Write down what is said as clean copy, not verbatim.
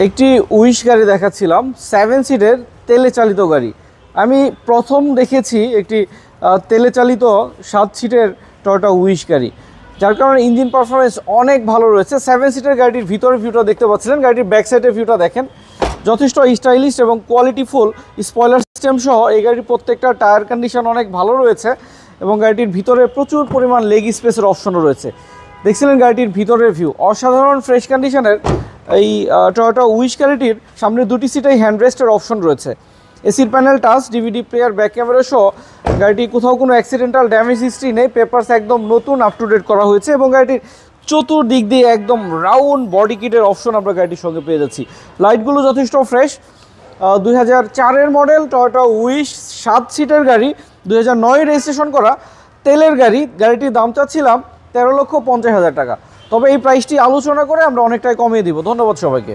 একটি উইশ গাড়ি দেখাচ্ছিলাম 7 সিটের তেলে চালিত গাড়ি। আমি প্রথম দেখেছি একটি তেলে চালিত 7 সিটের টয়োটা উইশ গাড়ি, যার কারণে ইঞ্জিন পারফরমেন্স অনেক ভালো রয়েছে। 7 সিটের গাড়িটির ভিতরের ভিউটা দেখতে পাচ্ছিলেন, গাড়িটির ব্যাক সাইডের ভিউটা দেখেন, যথেষ্ট স্টাইলিশ এবং কোয়ালিটিফুল স্পয়লার সিস্টেম সহ এই গাড়ির প্রত্যেকটা টায়ার কন্ডিশন অনেক ভালো রয়েছে এবং গাড়িটির ভিতরে প্রচুর পরিমাণ লেগ স্পেসের অপশনও রয়েছে। দেখছিলেন গাড়িটির ভিতরের ভিউ, অসাধারণ ফ্রেশ কন্ডিশনের এই টয়োটা উইশ গাড়িটির সামনে দুটি সিটেই হ্যান্ডরেস্টের অপশন রয়েছে। এসির panel touch, DVD player, back camera সহ গাড়িটি কোথাও কোনো অ্যাক্সিডেন্টাল ড্যামেজ হিস্ট্রি নেই। পেপারস একদম নতুন আপ টু ডেট করা হয়েছে এবং গাড়িটির চতুর্দিক দিয়ে একদম রাউন্ড বডি কিটের অপশন আমরা গাড়িটির সঙ্গে পেয়ে যাচ্ছি। লাইটগুলো যথেষ্ট ফ্রেশ। 2004-এর মডেল টয়োটা উইশ 7 সিটের গাড়ি, 2009 রেজিস্ট্রেশন করা তেলের গাড়ি। গাড়িটির দাম চাচ্ছিলাম 13,50,000 টাকা, তবে এই প্রাইসটি আলোচনা করে আমরা অনেকটাই কমিয়ে দিব। ধন্যবাদ সবাইকে।